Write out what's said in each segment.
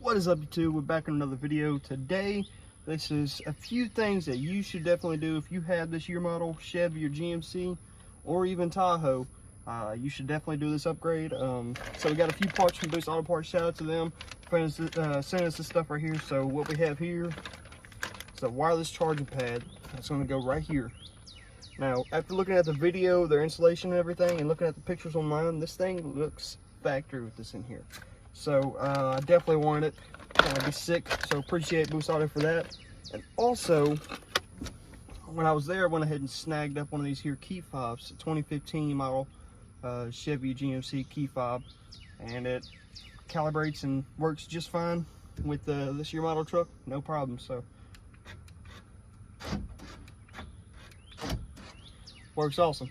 What is up, YouTube? We're back in another video. Today, this is a few things that you should definitely do if you have this year model Chevy or GMC or even Tahoe. You should definitely do this upgrade. So we got a few parts from Boost Auto Parts. Shout out to them. Friends sent us this stuff right here. So what we have here is a wireless charging pad. That's going to go right here. Now, after looking at the video, their installation and everything, and looking at the pictures online, this thing looks factory with this in here. So I definitely wanted it. I'd be sick, so appreciate Boost Auto for that. And also, when I was there, I went ahead and snagged up one of these here key fobs, 2015 model Chevy GMC key fob, and it calibrates and works just fine with this year model truck, no problem. So works awesome.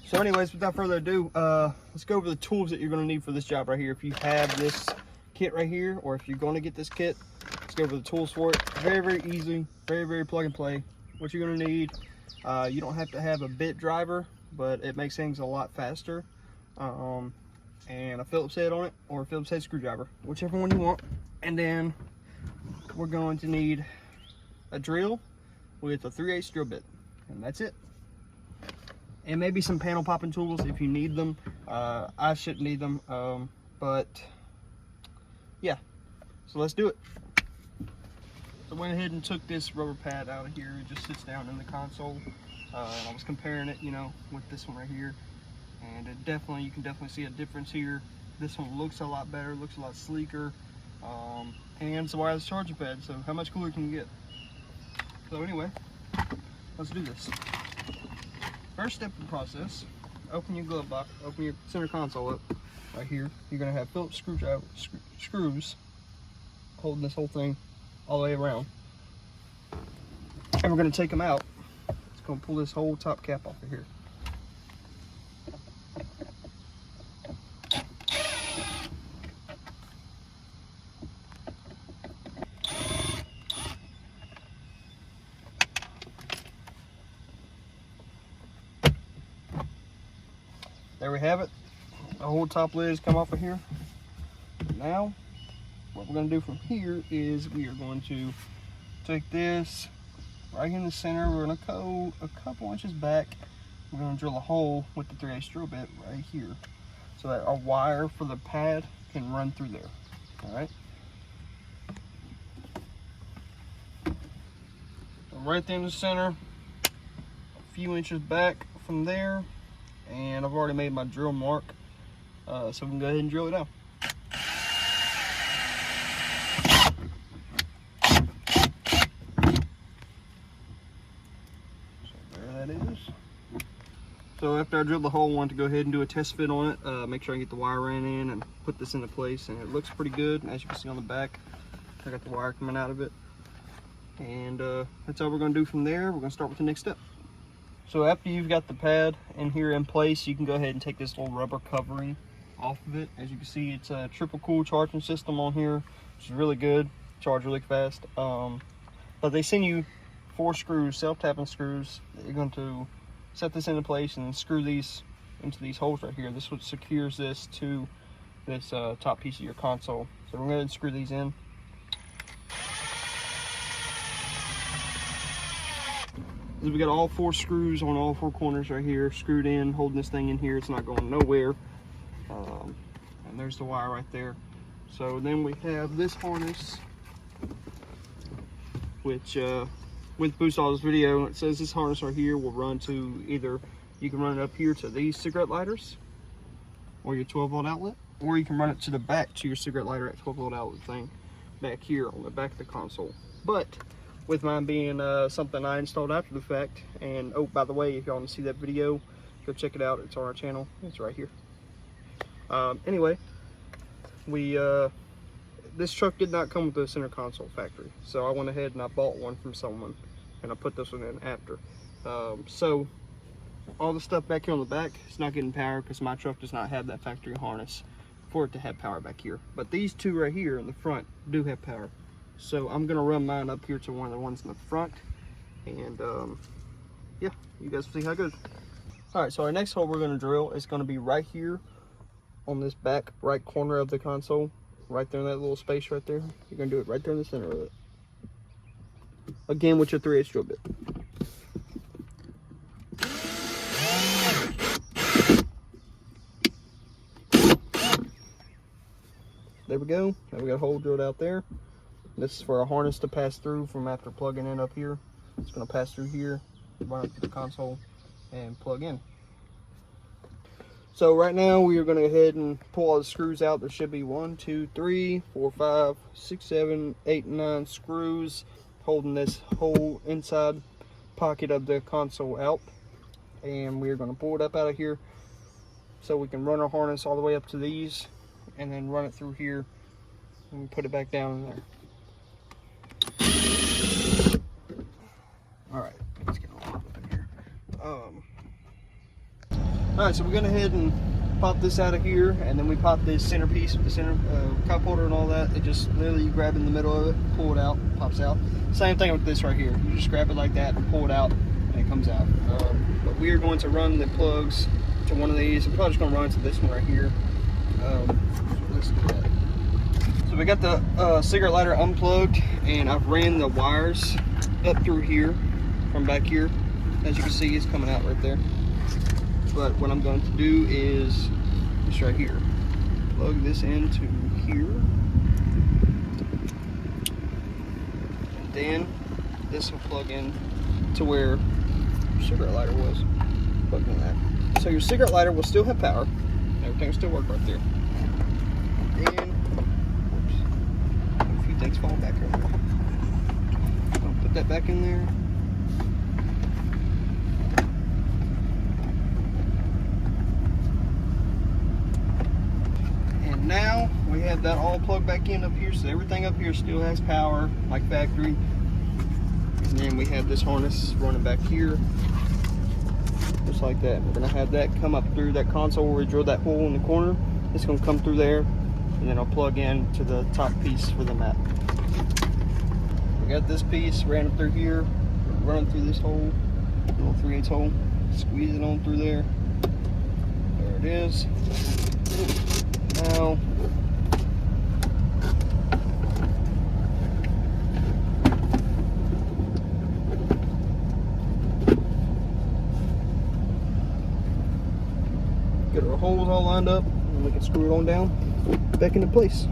So anyways, without further ado, let's go over the tools that you're going to need for this job right here. If you have this kit right here, or if you're going to get this kit, let's go over the tools for it. Very, very easy, very, very plug and play. What you're going to need, you don't have to have a bit driver, but it makes things a lot faster. And a Phillips head on it, or a Phillips head screwdriver, whichever one you want. And then we're going to need a drill with a 3/8 drill bit, and that's it. And maybe some panel popping tools if you need them. I shouldn't need them, but yeah. So let's do it. So I went ahead and took this rubber pad out of here. It just sits down in the console. I was comparing it, you know, with this one right here, and it definitely, you can definitely see a difference here. This one looks a lot better, looks a lot sleeker, and it's a wireless charging pad. So how much cooler can you get? So anyway, let's do this. First step in the process, open your glove box, open your center console up. Right here, you're going to have Phillips screws holding this whole thing all the way around. And we're going to take them out. It's going to pull this whole top cap off of here. There we have it. The whole top lid has come off of here. Now, what we're going to do from here is we are going to take this right in the center. We're going to go a couple inches back. We're going to drill a hole with the 3/8 drill bit right here, so that our wire for the pad can run through there. All right. So right there in the center, a few inches back from there. And I've already made my drill mark, so we can go ahead and drill it out. So there that is. So after I drilled the hole, I wanted to go ahead and do a test fit on it, make sure I can get the wire ran in and put this into place, and it looks pretty good. As you can see on the back, I got the wire coming out of it. And that's all we're going to do from there. We're going to start with the next step. So after you've got the pad in here in place, you can go ahead and take this little rubber covering off of it. As you can see, it's a triple cool charging system on here, which is really good. Charge really fast. But they send you 4 screws, self-tapping screws. You're going to set this into place and screw these into these holes right here. This is what secures this to this top piece of your console. So we're going to go ahead and screw these in. We got all 4 screws on all 4 corners right here, screwed in, holding this thing in here. It's not going nowhere. And there's the wire right there. So then we have this harness, which with Boost Auto's video, it says this harness right here will run to either, you can run it up here to these cigarette lighters, or your 12-volt outlet, or you can run it to the back to your cigarette lighter at 12-volt outlet thing back here on the back of the console. But with mine being something I installed after the fact, and oh, by the way, if y'all want to see that video, go check it out. It's on our channel. It's right here. Anyway, this truck did not come with a center console factory, so I went ahead and I bought one from someone, and I put this one in after. So all the stuff back here on the back is not getting power because my truck does not have that factory harness for it to have power back here. But these two right here in the front do have power. So I'm gonna run mine up here to one of the ones in the front, and yeah, you guys will see how it goes. All right, so our next hole we're gonna drill is gonna be right here on this back right corner of the console. right there in that little space right there. You're going to do it right there in the center of it. Again with your 3/8 drill bit. There we go. Now we got a hole drilled out there. This is for a harness to pass through from after plugging in up here. It's going to pass through here, run up to the console, and plug in. So right now we are going to go ahead and pull all the screws out. There should be 1, 2, 3, 4, 5, 6, 7, 8, 9 screws holding this whole inside pocket of the console out. And we're going to pull it up out of here so we can run our harness all the way up to these and then run it through here and put it back down in there. Alright, let's get all up in here. Alright, so we're going to head and pop this out of here, and then we pop this centerpiece with the center cup holder and all that. It just literally, you grab in the middle of it, pull it out, pops out. Same thing with this right here. You just grab it like that and pull it out, and it comes out. But we are going to run the plugs to one of these. I'm probably just going to run it to this one right here. Let's do that. So we got the cigarette lighter unplugged, and I've ran the wires up through here from back here. As you can see, it's coming out right there. But what I'm going to do is this right here. Plug this into here. And then this will plug in to where your cigarette lighter was. Plug in that. So your cigarette lighter will still have power. Everything will still work right there. Then, whoops, a few things falling back over there. I'll put that back in there. And now we have that all plugged back in up here, so everything up here still has power like factory. And then we have this harness running back here, just like that. We're gonna have that come up through that console where we drilled that hole in the corner. It's gonna come through there, and then I'll plug in to the top piece for the mat. We got this piece ran up through here, running through this hole, little 3/8 hole, squeeze it on through there. There it is. Now, get our holes all lined up, and we can screw it on down back into place.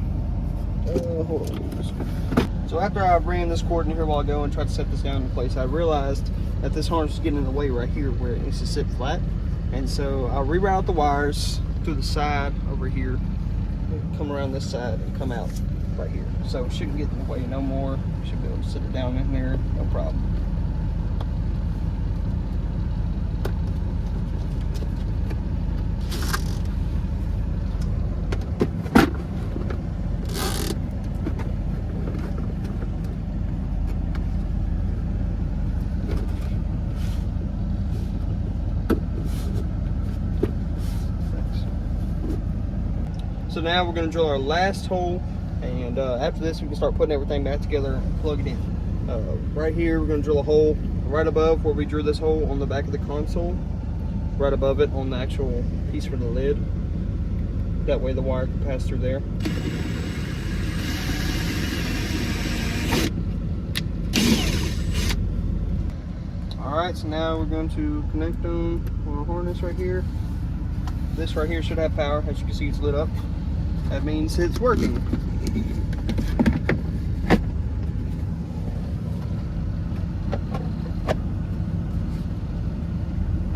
Hold on. So after I ran this cord in here a while ago and tried to set this down in place, I realized that this harness is getting in the way right here where it needs to sit flat. And so I'll reroute the wires through the side over here, come around this side and come out right here. So it shouldn't get in the way no more. Should be able to sit it down in there, no problem. So now we're going to drill our last hole, and after this we can start putting everything back together and plug it in. Right here we're going to drill a hole right above where we drew this hole on the back of the console, right above it on the actual piece for the lid. That way the wire can pass through there. Alright, so now we're going to connect them on our harness right here. This right here should have power. As you can see, it's lit up. That means it's working.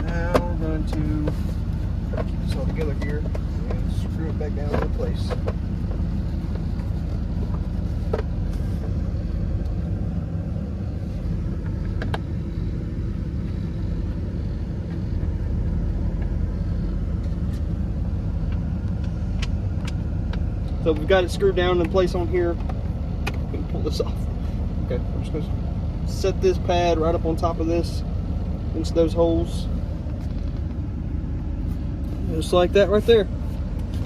Now we're going to keep this all together here and screw it back down into place. So we've got it screwed down in place on here. I'm gonna pull this off. Okay, I'm just gonna set this pad right up on top of this, into those holes. Just like that right there.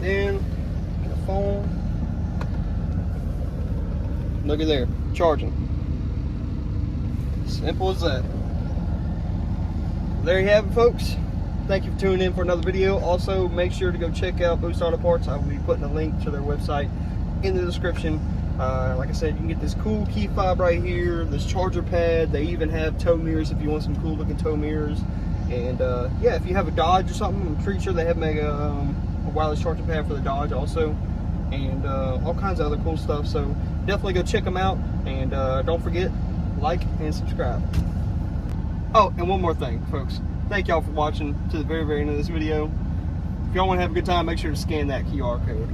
Then, get a phone. Look at there, charging. Simple as that. There you have it, folks. Thank you for tuning in for another video. Also, make sure to go check out Boost Auto Parts. I will be putting a link to their website in the description. Like I said, you can get this cool key fob right here, this charger pad. They even have tow mirrors if you want some cool looking tow mirrors. And yeah, if you have a Dodge or something, I'm pretty sure they have a wireless charging pad for the Dodge also, and all kinds of other cool stuff. So definitely go check them out, and don't forget, like and subscribe. Oh, and one more thing, folks. Thank y'all for watching to the very, very end of this video. If y'all want to have a good time, make sure to scan that QR code.